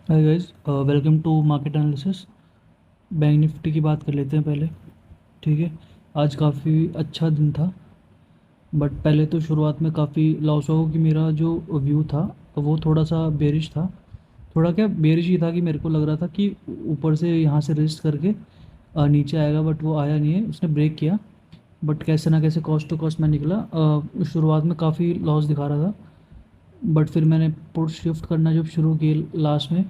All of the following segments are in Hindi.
Hi guys, welcome to market analysis. Bank Nifty की बात कर लेते हैं पहले। ठीक है। आज काफ़ी अच्छा दिन था, बट पहले तो शुरुआत में काफ़ी लॉस हुआ कि मेरा जो व्यू था वो थोड़ा सा बेरिश था। थोड़ा क्या बेरिश ही था कि मेरे को लग रहा था कि ऊपर से यहाँ से रेस्ट करके नीचे आएगा, बट वो आया नहीं है, उसने ब्रेक किया। बट कैसे ना कैसे कॉस्ट टू कॉस्ट में निकला। शुरुआत में काफ़ी लॉस दिखा रहा था, बट फिर मैंने पुट शिफ्ट करना जब शुरू की लास्ट में,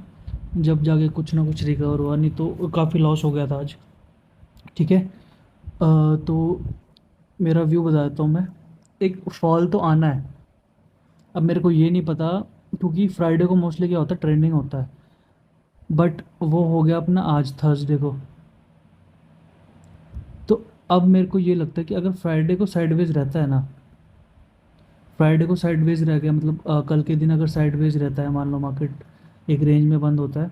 जब जाके कुछ ना कुछ रिकवर हुआ, नहीं तो काफ़ी लॉस हो गया था आज। ठीक है। तो मेरा व्यू बता देता हूँ मैं। एक फॉल तो आना है। अब मेरे को ये नहीं पता, क्योंकि फ्राइडे को मोस्टली क्या होता है, ट्रेंडिंग होता है। बट वो हो गया अपना आज थर्सडे को। तो अब मेरे को ये लगता है कि अगर फ्राइडे को साइडवेज रहता है ना, फ्राइडे को साइडवेज रह गया, मतलब कल के दिन अगर साइडवेज रहता है, मान लो मार्केट एक रेंज में बंद होता है।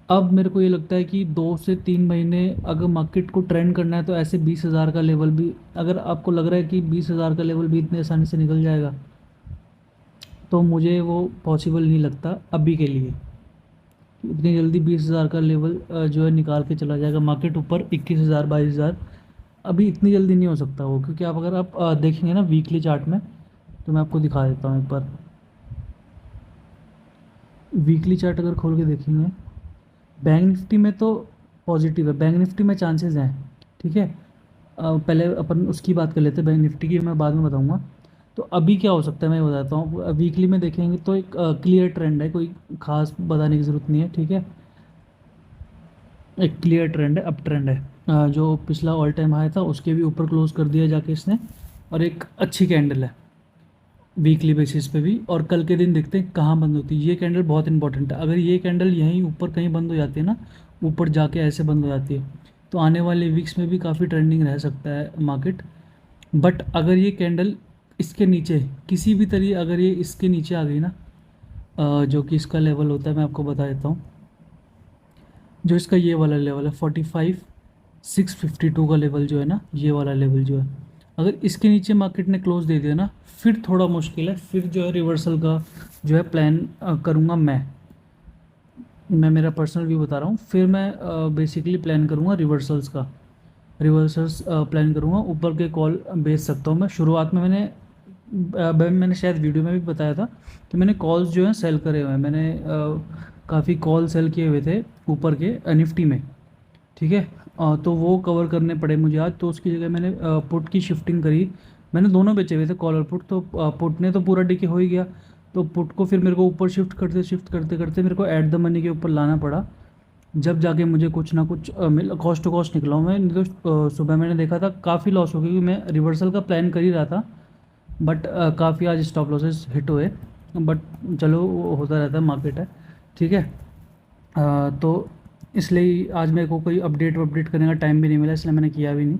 अब मेरे को ये लगता है कि 2 से 3 महीने अगर मार्केट को ट्रेंड करना है तो ऐसे 20,000 का लेवल भी, अगर आपको लग रहा है कि 20,000 का लेवल भी इतने आसानी से निकल जाएगा, तो मुझे वो पॉसिबल नहीं लगता अभी के लिए। इतनी जल्दी 20,000 का लेवल जो है निकाल के चला जाएगा मार्केट ऊपर 21,000 22,000। अभी इतनी जल्दी नहीं हो सकता वो, क्योंकि आप अगर आप देखेंगे ना वीकली चार्ट में, तो मैं आपको दिखा देता हूँ एक बार। वीकली चार्ट अगर खोल के देखेंगे, बैंक निफ्टी में तो पॉजिटिव है, बैंक निफ्टी में चांसेस हैं। ठीक है। पहले अपन उसकी बात कर लेते हैं, बैंक निफ्टी की मैं बाद में बताऊंगा। तो अभी क्या हो सकता है मैं बताता हूँ। वीकली में देखेंगे तो एक क्लियर ट्रेंड है, कोई खास बताने की ज़रूरत नहीं है। ठीक है। एक क्लियर ट्रेंड है, अप ट्रेंड है। जो पिछला ऑल टाइम हाई था उसके भी ऊपर क्लोज कर दिया जाके इसने, और एक अच्छी कैंडल है वीकली बेसिस पे भी। और कल के दिन देखते हैं कहाँ बंद होती है। ये कैंडल बहुत इंपॉर्टेंट है। अगर ये कैंडल यहीं ऊपर कहीं बंद हो जाती है ना, ऊपर जाके ऐसे बंद हो जाती है, तो आने वाले वीक्स में भी काफ़ी ट्रेंडिंग रह सकता है मार्केट। बट अगर ये कैंडल इसके नीचे किसी भी तरीके, अगर ये इसके नीचे आ गई ना, जो कि इसका लेवल होता है मैं आपको बता देता हूँ। जो इसका ये वाला लेवल है 45,652 का लेवल जो है ना, ये वाला लेवल जो है, अगर इसके नीचे मार्केट ने क्लोज दे दिया ना, फिर थोड़ा मुश्किल है। फिर जो है रिवर्सल का जो है प्लान करूँगा मैं मेरा पर्सनल व्यू बता रहा हूँ। फिर मैं बेसिकली प्लान करूँगा रिवर्सल्स का। रिवर्सल्स प्लान करूँगा, ऊपर के कॉल बेच सकता हूँ मैं। शुरुआत में मैंने शायद वीडियो में भी बताया था कि मैंने कॉल्स जो हैं सेल करे हुए हैं। मैंने काफ़ी कॉल सेल किए हुए थे ऊपर के निफ्टी में। ठीक है। तो वो कवर करने पड़े मुझे आज, तो उसकी जगह मैंने पुट की शिफ्टिंग करी। मैंने दोनों बेचे हुए थे, कॉल और पुट। तो पुट ने तो पूरा डीके हो ही गया, तो पुट को फिर मेरे को ऊपर शिफ्ट करते करते मेरे को ऐट द मनी के ऊपर लाना पड़ा। जब जाके मुझे कुछ ना कुछ मिल, कॉस्ट टू कॉस्ट निकला हूँ मैं। नहीं तो सुबह मैंने देखा था काफ़ी लॉस हो गया, क्योंकि मैं रिवर्सल का प्लान कर ही रहा था। बट काफ़ी आज स्टॉप लॉसेस हिट हुए। बट चलो, वो होता रहता है, मार्केट है। ठीक है। तो इसलिए आज मेरे को कोई अपडेट करने का टाइम भी नहीं मिला, इसलिए मैंने किया भी नहीं।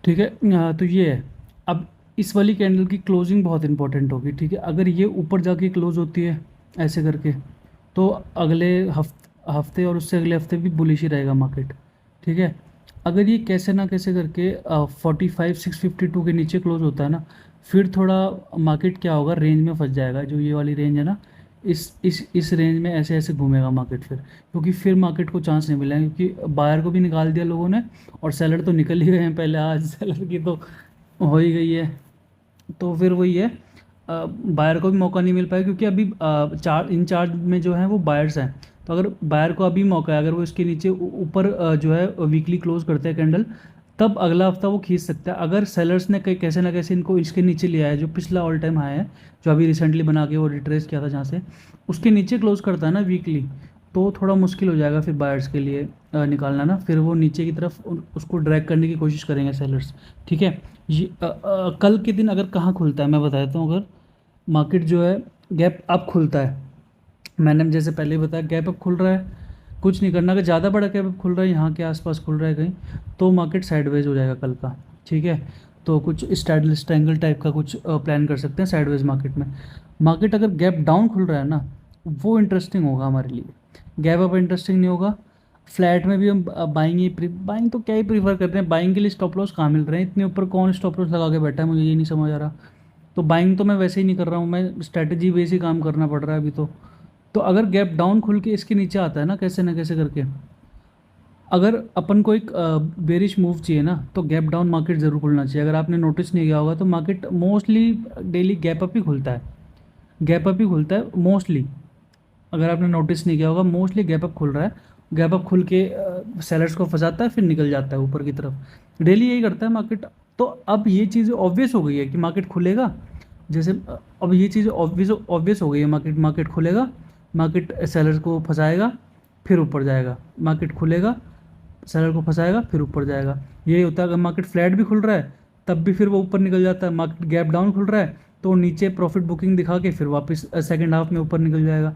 ठीक है। तो ये है। अब इस वाली कैंडल की क्लोजिंग बहुत इंपॉर्टेंट होगी। ठीक है। अगर ये ऊपर जाके क्लोज होती है ऐसे करके, तो अगले हफ्ते और उससे अगले हफ्ते भी बुलिश ही रहेगा मार्केट। ठीक है। अगर ये कैसे ना कैसे करके 45,652 के नीचे क्लोज होता है ना, फिर थोड़ा मार्केट क्या होगा, रेंज में फंस जाएगा। जो ये वाली रेंज है ना, इस रेंज में ऐसे ऐसे घूमेगा मार्केट फिर, क्योंकि फिर मार्केट को चांस नहीं मिला है, क्योंकि बायर को भी निकाल दिया लोगों ने, और सेलर तो निकल ही गए हैं पहले। आज सेलर की तो हो ही गई है। तो फिर वही है, बायर को भी मौका नहीं मिल पाया, क्योंकि अभी इन चार्ज में जो है वो बायर्स हैं। तो अगर बायर को अभी मौका है, अगर वो इसके नीचे ऊपर जो है वीकली क्लोज करते हैं कैंडल, तब अगला हफ्ता वो खींच सकता है। अगर सेलर्स ने कैसे ना कैसे इनको इसके नीचे लिया है, जो पिछला ऑल टाइम हाई है, जो अभी रिसेंटली बना के वो रिट्रेस किया था जहाँ से, उसके नीचे क्लोज करता है ना वीकली, तो थोड़ा मुश्किल हो जाएगा फिर बायर्स के लिए निकालना ना। फिर वो नीचे की तरफ उसको ड्रैग करने की कोशिश करेंगे सेलर्स। ठीक है। ये कल के दिन अगर कहाँ खुलता है मैं बता देता हूँ। अगर मार्केट जो है गैप अप खुलता है, मैंने जैसे पहले ही बताया, गैप अप खुल रहा है, कुछ नहीं करना। अगर ज़्यादा बड़ा गैप अप खुल रहा है, यहाँ के आसपास खुल रहा है कहीं, तो मार्केट साइडवेज हो जाएगा कल का। ठीक है। तो कुछ स्ट्रैंगल टाइप का कुछ प्लान कर सकते हैं साइडवेज मार्केट में। मार्केट अगर गैप डाउन खुल रहा है ना, वो इंटरेस्टिंग होगा हमारे लिए। गैप अप इंटरेस्टिंग नहीं होगा। फ्लैट में भी हम बाइंग बाइंग तो क्या ही प्रीफर कर रहे हैं, बाइंग के लिए स्टॉप लॉस कहाँ मिल रहे हैं, इतने ऊपर कौन स्टॉप लॉस लगा के बैठा है, मुझे ये नहीं समझ आ रहा। तो बाइंग तो मैं वैसे ही नहीं कर रहा हूँ, मैं स्ट्रैटेजी बेस ही काम करना पड़ रहा है अभी तो। तो अगर गैप डाउन खुल के इसके नीचे आता है ना कैसे करके, अगर अपन को एक बेरिश मूव चाहिए ना, तो गैप डाउन मार्केट ज़रूर खुलना चाहिए। अगर आपने नोटिस नहीं किया होगा तो market mostly daily gap up ही खुलता है, गैप अप ही खुलता है मोस्टली। अगर आपने नोटिस नहीं किया होगा, मोस्टली गैप अप खुल रहा है। गैप अप खुल के सेलर्स को फंसाता है, फिर निकल जाता है ऊपर की तरफ। डेली यही करता है मार्केट। तो अब ये चीज़ ऑब्वियस हो गई है कि मार्केट खुलेगा। जैसे अब ये चीज़ ऑब्वियस ऑब्वियस हो गई है, मार्केट मार्केट खुलेगा, मार्केट सेलर्स को फंसाएगा, फिर ऊपर जाएगा। मार्केट खुलेगा, सेलर को फंसाएगा, फिर ऊपर जाएगा। यही होता है। अगर मार्केट फ्लैट भी खुल रहा है तब भी फिर वो ऊपर निकल जाता है। मार्केट गैप डाउन खुल रहा है तो वो नीचे प्रॉफिट बुकिंग दिखा के फिर वापस सेकंड हाफ में ऊपर निकल जाएगा।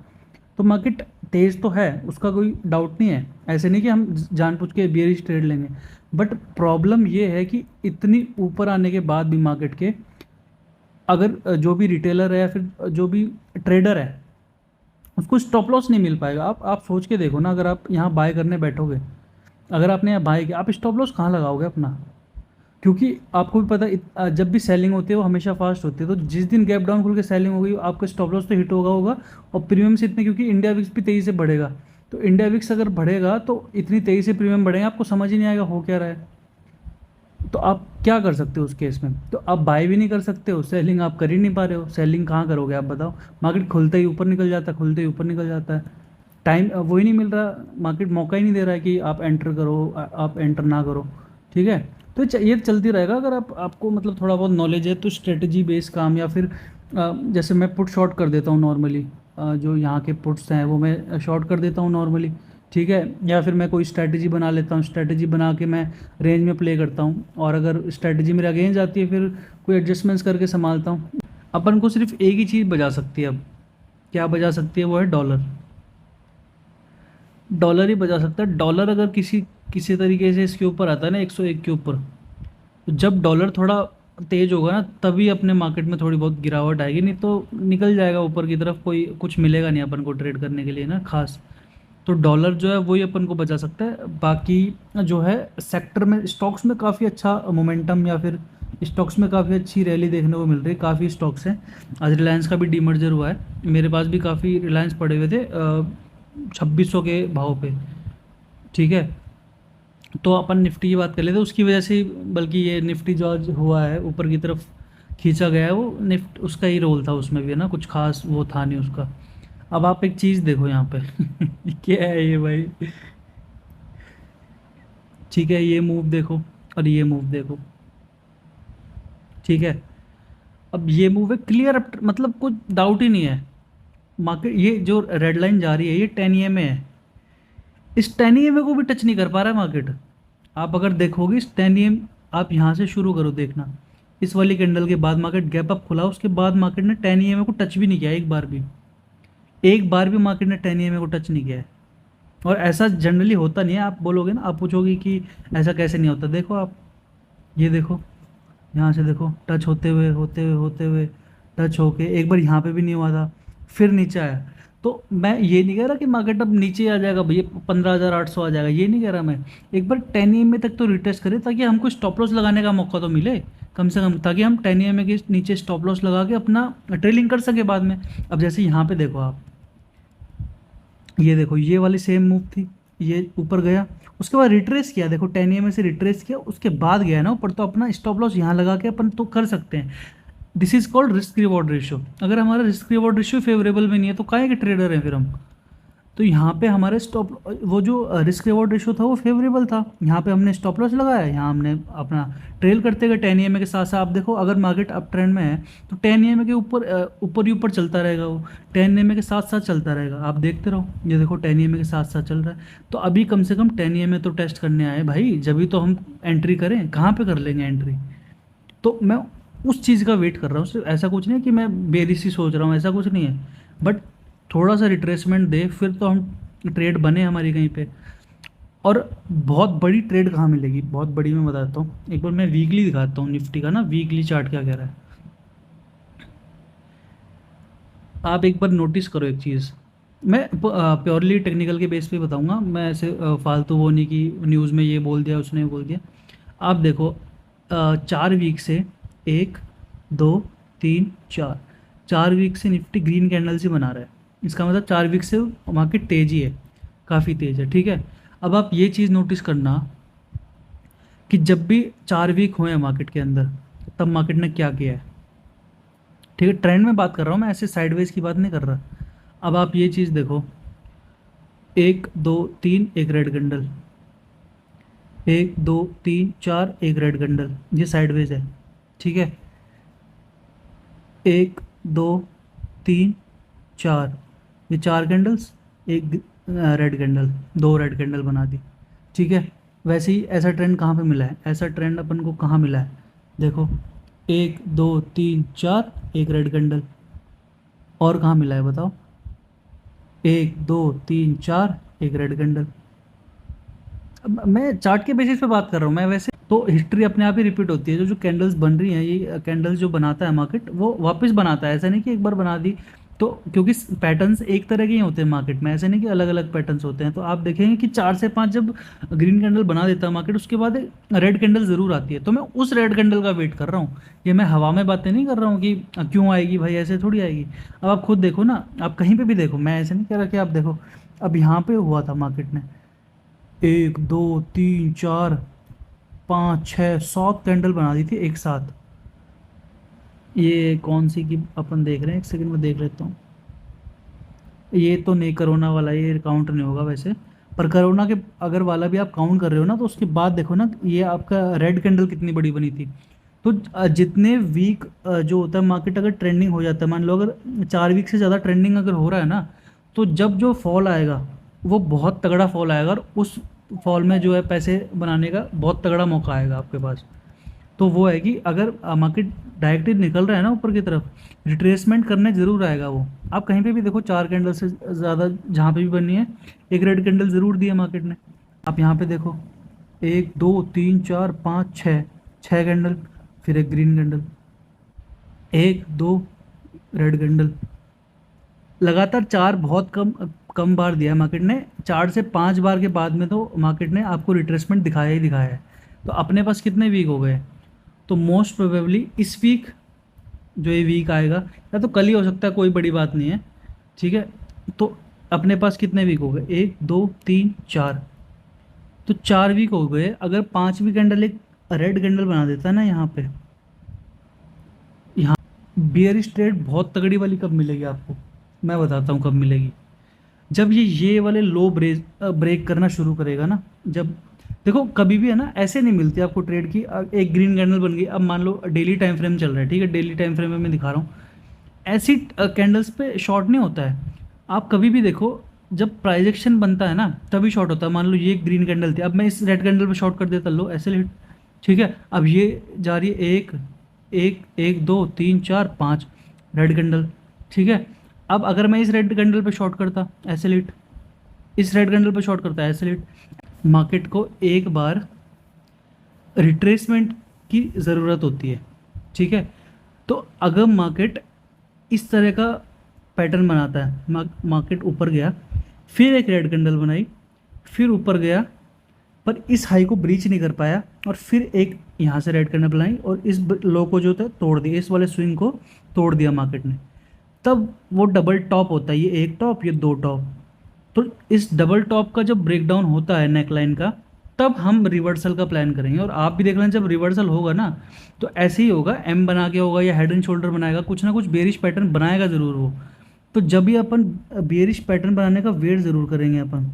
तो मार्केट तेज़ तो है, उसका कोई डाउट नहीं है। ऐसे नहीं कि हम जानबूझ के बियरिश ट्रेड लेंगे, बट प्रॉब्लम ये है कि इतनी ऊपर आने के बाद भी मार्केट के, अगर जो भी रिटेलर है या फिर जो भी ट्रेडर है उसको स्टॉप लॉस नहीं मिल पाएगा। आप सोच के देखो ना, अगर आप यहाँ बाय करने बैठोगे, अगर आपने यहाँ बाय किया, आप स्टॉप लॉस कहाँ लगाओगे अपना? क्योंकि आपको भी पता है जब भी सेलिंग होती है वो हमेशा फास्ट होती है। तो जिस दिन गैप डाउन खुल के सेलिंग होगी आपका स्टॉप लॉस तो हिट होगा। और प्रीमियम से इतने, क्योंकि इंडिया विक्स भी तेज़ी से बढ़ेगा। तो इंडिया विक्स अगर बढ़ेगा तो इतनी तेज़ी से प्रीमियम बढ़ेगा, आपको समझ ही नहीं आएगा हो क्या रहा है। तो आप क्या कर सकते हो उस केस में? तो आप बाय भी नहीं कर सकते हो, सेलिंग आप कर ही नहीं पा रहे हो। सेलिंग कहाँ करोगे आप बताओ? मार्केट खुलते ही ऊपर निकल जाता है, खुलते ही ऊपर निकल जाता है। टाइम वो ही नहीं मिल रहा, मार्केट मौका ही नहीं दे रहा है कि आप एंटर करो, आप एंटर ना करो। ठीक है, तो ये चलती रहेगा। अगर आपको मतलब थोड़ा बहुत नॉलेज है तो स्ट्रेटजी बेस्ड काम, या फिर जैसे मैं पुट शॉर्ट कर देता हूँ नॉर्मली, जो यहाँ के पुट्स हैं वो मैं शॉर्ट कर देता हूँ नॉर्मली। ठीक है, या फिर मैं कोई स्ट्रैटेजी बना लेता हूँ, स्ट्रैटेजी बना के मैं रेंज में प्ले करता हूँ, और अगर स्ट्रैटेजी मेरे अगेंस्ट जाती है फिर कोई एडजस्टमेंट्स करके संभालता हूँ। अपन को सिर्फ एक ही चीज़ बचा सकती है अब। क्या बचा सकती है? वो है डॉलर। डॉलर ही बचा सकता है। डॉलर अगर किसी किसी तरीके से इसके ऊपर आता है ना 101 के ऊपर, तो जब डॉलर थोड़ा तेज होगा ना तभी अपने मार्केट में थोड़ी बहुत गिरावट आएगी, नहीं तो निकल जाएगा ऊपर की तरफ। कोई कुछ मिलेगा नहीं अपन को ट्रेड करने के लिए ना खास। तो डॉलर जो है वही अपन को बचा सकता है। बाकी जो है सेक्टर में, स्टॉक्स में काफ़ी अच्छा मोमेंटम, या फिर स्टॉक्स में काफ़ी अच्छी रैली देखने को मिल रही है। काफ़ी स्टॉक्स हैं। आज रिलायंस का भी डीमर्जर हुआ है, मेरे पास भी काफ़ी रिलायंस पड़े हुए थे 2600 के भाव पे। ठीक है, तो अपन निफ्टी की बात कर लेते हैं उसकी वजह से ही, बल्कि ये निफ्टी जो आज हुआ है ऊपर की तरफ खींचा गया है, वो निफ्ट उसका ही रोल था उसमें भी, है ना, कुछ खास वो था नहीं उसका। अब आप एक चीज़ देखो यहाँ पे क्या है ये भाई? ठीक है, ये मूव देखो और ये मूव देखो। ठीक है, अब ये मूव है क्लियर, अप मतलब कुछ डाउट ही नहीं है। मार्केट ये जो रेड लाइन जा रही है ये 10 EMA में है। इस 10 EMA को भी टच नहीं कर पा रहा है मार्केट। आप अगर देखोगे इस 10 EMA, आप यहाँ से शुरू करो देखना। इस वाली कैंडल के बाद मार्केट गैप अप खुला, उसके बाद मार्केट ने 10 EMA को टच भी नहीं किया एक बार भी। एक बार भी मार्केट ने 10 EMA को टच नहीं किया है। और ऐसा जनरली होता नहीं है। आप बोलोगे ना, आप पूछोगे कि ऐसा कैसे नहीं होता, देखो आप, ये देखो, यहाँ से देखो, टच होते हुए होते हुए होते हुए टच होके एक बार यहाँ पे भी नहीं हुआ था, फिर नीचे आया। तो मैं ये नहीं कह रहा कि मार्केट अब नीचे आ जाएगा भैया, 15,800 आ जाएगा, ये नहीं कह रहा मैं। एक बार 10 EMA तक तो रिटेस्ट करें ताकि हमको स्टॉप लॉस लगाने का मौका तो मिले कम से कम, ताकि हम 10 EMA के नीचे स्टॉप लॉस लगा के अपना ट्रेलिंग कर सके बाद में। अब जैसे यहाँ पे देखो आप, ये देखो, ये वाली सेम मूव थी, ये ऊपर गया, उसके बाद रिट्रेस किया, देखो 10 EMA से रिट्रेस किया, उसके बाद गया ना ऊपर, तो अपना स्टॉप लॉस यहाँ लगा के अपन तो कर सकते हैं। This is called risk reward ratio. अगर हमारा रिस्क रिवॉर्ड रेशियो फेवरेबल में नहीं है तो काहे के ट्रेडर हैं फिर हम? तो यहाँ पे हमारे स्टॉप, वो जो रिस्क रिवॉर्ड रेशियो था वो फेवरेबल था, यहाँ पे हमने स्टॉप लॉस लगाया, यहाँ हमने अपना ट्रेल करते गए 10 EMA के साथ साथ। आप देखो अगर मार्केट अप ट्रेंड में है तो 10 EMA के ऊपर ऊपर ही ऊपर चलता रहेगा, वो 10 EMA के साथ साथ चलता रहेगा। आप देखते रहो, ये देखो 10 EMA के साथ साथ चल रहा है। तो अभी कम से कम 10 EMA तो टेस्ट करने आए भाई, जब भी तो हम एंट्री करें, कहाँ पर कर लेंगे एंट्री? तो मैं उस चीज़ का वेट कर रहा हूँ। सिर्फ ऐसा कुछ नहीं है कि मैं बेरिश ही सोच रहा हूँ, ऐसा कुछ नहीं है, बट थोड़ा सा रिट्रेसमेंट दे फिर तो हम ट्रेड बने हमारी कहीं पे। और बहुत बड़ी ट्रेड कहाँ मिलेगी, बहुत बड़ी मैं बताता हूँ। एक बार मैं वीकली दिखाता हूँ निफ्टी का ना, वीकली चार्ट क्या कह रहा है। आप एक बार नोटिस करो एक चीज़, मैं प्योरली टेक्निकल के बेस पे बताऊंगा, मैं ऐसे फालतू वो नहीं कि न्यूज़ में ये बोल दिया उसने बोल दिया। आप देखो 4 वीक से, 1 2 3 4, 4 वीक से निफ्टी ग्रीन कैंडल से बना रहा है। इसका मतलब 4 वीक से मार्केट तेज ही है, काफ़ी तेज है, ठीक है। अब आप ये चीज़ नोटिस करना कि जब भी 4 वीक हुए हैं मार्केट के अंदर, तब मार्केट ने क्या किया है, ठीक है। ट्रेंड में बात कर रहा हूँ मैं, ऐसे साइडवेज की बात नहीं कर रहा। अब आप ये चीज़ देखो, 1 2 3 एक रेड कैंडल, 1 2 3 4 एक रेड कैंडल, ये साइडवेज है, ठीक है। 1 2 3 4, ये 4 कैंडल्स, एक रेड कैंडल, 2 रेड कैंडल बना दी, ठीक है। वैसे ही ऐसा ट्रेंड कहाँ पे मिला है, ऐसा ट्रेंड अपन को कहाँ मिला है, देखो 1 2 3 4 एक रेड कैंडल, और कहाँ मिला है बताओ, 1 2 3 4 एक रेड कैंडल। अब मैं चार्ट के बेसिस पे बात कर रहा हूँ मैं, वैसे तो हिस्ट्री अपने आप ही रिपीट होती है। जो जो कैंडल्स बन रही हैं, ये कैंडल्स जो बनाता है मार्केट, वो वापस बनाता है, ऐसा नहीं कि एक बार बना दी तो, क्योंकि पैटर्न्स एक तरह के ही होते हैं मार्केट में, ऐसे नहीं कि अलग अलग पैटर्न्स होते हैं। तो आप देखेंगे कि 4 से 5 जब ग्रीन कैंडल बना देता है मार्केट, उसके बाद रेड कैंडल ज़रूर आती है। तो मैं उस रेड कैंडल का वेट कर रहा हूँ, ये मैं हवा में बातें नहीं कर रहा हूँ कि क्यों आएगी भाई, ऐसे थोड़ी आएगी। अब आप खुद देखो ना, आप कहीं पे भी देखो, मैं ऐसे नहीं कह रहा कि आप देखो, अब यहाँ पे हुआ था मार्केट ने 1 2 3 4 5 6 7 कैंडल बना दी थी एक साथ। ये कौन सी की अपन देख रहे हैं, एक सेकंड में देख लेता हूँ। ये तो नहीं, कोरोना वाला ये काउंट नहीं होगा वैसे, पर कोरोना के अगर वाला भी आप काउंट कर रहे हो ना, तो उसके बाद देखो ना, ये आपका रेड कैंडल कितनी बड़ी बनी थी। तो जितने वीक जो होता है मार्केट, अगर ट्रेंडिंग हो जाता है, मान लो अगर 4 वीक से ज़्यादा ट्रेंडिंग अगर हो रहा है ना, तो जब जो फॉल आएगा वो बहुत तगड़ा फॉल आएगा, और उस फॉल में जो है पैसे बनाने का बहुत तगड़ा मौका आएगा आपके पास। तो वो है कि अगर मार्केट डायरेक्टली निकल रहा है ना ऊपर की तरफ, रिट्रेसमेंट करने ज़रूर आएगा वो। आप कहीं पे भी देखो, 4 कैंडल से ज़्यादा जहाँ पे भी बनी है, एक रेड कैंडल ज़रूर दी है मार्केट ने। आप यहाँ पे देखो, 1 2 3 4 5 6, 6 कैंडल, फिर एक ग्रीन कैंडल, 1 2 रेड कैंडल, लगातार 4 बहुत कम कम बार दिया है मार्केट ने। 4 से 5 बार के बाद में तो मार्केट ने आपको रिट्रेसमेंट दिखाया ही दिखाया है। तो अपने पास कितने वीक हो गए, तो मोस्ट प्रोबेबली इस वीक जो ये वीक आएगा, या तो कल ही हो सकता है, कोई बड़ी बात नहीं है, ठीक है। तो अपने पास कितने वीक हो गए, 1 2 3 4, तो 4 वीक हो गए। अगर 5वीं कैंडल एक रेड कैंडल बना देता है ना यहाँ पे, यहाँ बियरिश ट्रेड बहुत तगड़ी वाली कब मिलेगी आपको, मैं बताता हूँ कब मिलेगी। जब ये वाले लो ब्रेक करना शुरू करेगा ना, जब देखो कभी भी है ना, ऐसे नहीं मिलती आपको ट्रेड की। एक ग्रीन कैंडल बन गई, अब मान लो डेली टाइम फ्रेम चल रहा है, ठीक है, डेली टाइम फ्रेम में मैं दिखा रहा हूँ, ऐसी कैंडल्स पे शॉर्ट नहीं होता है। आप कभी भी देखो, जब प्राइस एक्शन बनता है ना, तभी शॉर्ट होता है। मान लो ये ग्रीन कैंडल थी, अब मैं इस रेड कैंडल पे शॉर्ट कर देता, लो ऐसे हिट, ठीक है। अब ये जा रही है, एक एक 1 2 3 4 5 रेड कैंडल, ठीक है। अब अगर मैं इस रेड कैंडल पे शॉर्ट करता, ऐसे लिट, इस रेड कैंडल पे शॉर्ट करता है, ऐसे लिट, मार्केट को एक बार रिट्रेसमेंट की ज़रूरत होती है, ठीक है। तो अगर मार्केट इस तरह का पैटर्न बनाता है, मार्केट ऊपर गया, फिर एक रेड कैंडल बनाई, फिर ऊपर गया, पर इस हाई को ब्रीच नहीं कर पाया, और फिर एक यहाँ से रेड कैंडल बनाई, और इस लो को जो था तोड़ दिया, इस वाले स्विंग को तोड़ दिया मार्केट ने, तब वो डबल टॉप होता है, ये एक टॉप, ये 2 टॉप। तो इस डबल टॉप का जब ब्रेकडाउन होता है नेक लाइन का, तब हम रिवर्सल का प्लान करेंगे। और आप भी देख लें, जब रिवर्सल होगा ना, तो ऐसे ही होगा, एम बना के होगा, या हेड एंड शोल्डर बनाएगा, कुछ ना कुछ बेरिश पैटर्न बनाएगा ज़रूर वो। तो जब भी अपन बेरिश पैटर्न बनाने का वेट ज़रूर करेंगे अपन,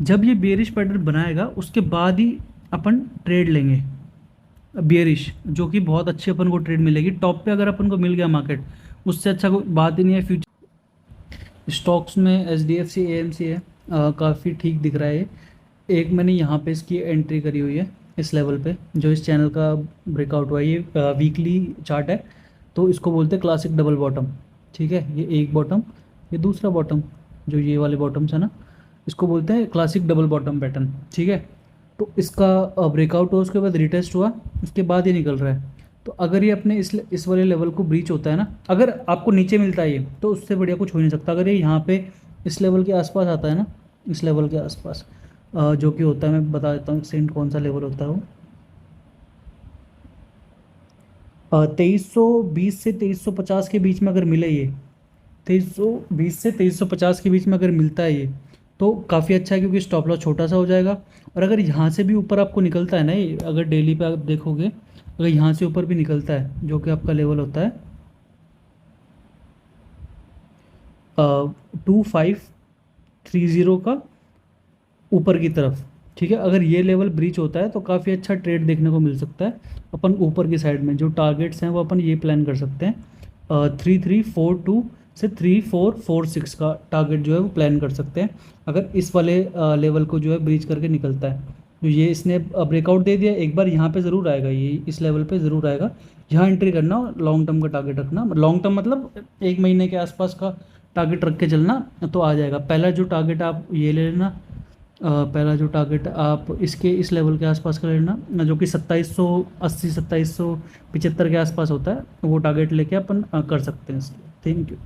जब ये बेरिश पैटर्न बनाएगा उसके बाद ही अपन ट्रेड लेंगे बियरिश, जो कि बहुत अच्छी अपन को ट्रेड मिलेगी टॉप पे, अगर अपन को मिल गया मार्केट, उससे अच्छा कोई बात ही नहीं है। फ्यूचर स्टॉक्स में H D F C A M C है, काफ़ी ठीक दिख रहा है ये। एक मैंने यहाँ पे इसकी एंट्री करी हुई है, इस लेवल पे जो इस चैनल का ब्रेकआउट हुआ है, ये वीकली चार्ट है, तो इसको बोलते हैं क्लासिक डबल बॉटम, ठीक है। ये एक बॉटम, ये दूसरा बॉटम, जो ये वाले बॉटम्स है ना, इसको बोलते हैं क्लासिक डबल बॉटम पैटर्न, ठीक है। तो इसका ब्रेकआउट हुआ, उसके बाद रिटेस्ट हुआ, उसके बाद ये निकल रहा है। तो अगर ये अपने इस वाले लेवल को ब्रीच होता है ना, अगर आपको नीचे मिलता है ये, तो उससे बढ़िया कुछ हो नहीं सकता। अगर ये यहाँ पे इस लेवल के आसपास आता है ना, इस लेवल के आसपास, जो कि होता है, मैं बता देता हूँ सेंट कौन सा लेवल होता है वो, 2320 से 2350 के बीच में अगर मिले ये, 2320 से 2350 के बीच में अगर मिलता है ये, तो काफ़ी अच्छा है, क्योंकि स्टॉप लॉस छोटा सा हो जाएगा। और अगर यहाँ से भी ऊपर आपको निकलता है ना ये, अगर डेली पे आप देखोगे, अगर यहाँ से ऊपर भी निकलता है, जो कि आपका लेवल होता है 2530 का ऊपर की तरफ, ठीक है, अगर ये लेवल ब्रीच होता है तो काफ़ी अच्छा ट्रेड देखने को मिल सकता है। अपन ऊपर की साइड में जो टारगेट्स हैं वो अपन ये प्लान कर सकते हैं, 3342 से 3446 का टारगेट जो है वो प्लान कर सकते हैं, अगर इस वाले लेवल को जो है ब्रीच करके निकलता है। जो ये इसने ब्रेकआउट दे दिया, एक बार यहाँ पे ज़रूर आएगा, ये इस लेवल पे ज़रूर आएगा। यहाँ एंट्री करना, लॉन्ग टर्म का टारगेट रखना, लॉन्ग टर्म मतलब 1 महीने के आसपास का टारगेट रख के चलना, तो आ जाएगा। पहला जो टारगेट आप ये ले लेना, पहला जो टारगेट आप इसके इस लेवल के आसपास का लेना, जो कि 2780 2775 के आसपास होता है, वो टारगेट लेके अपन कर सकते हैं इसलिए। Thank you.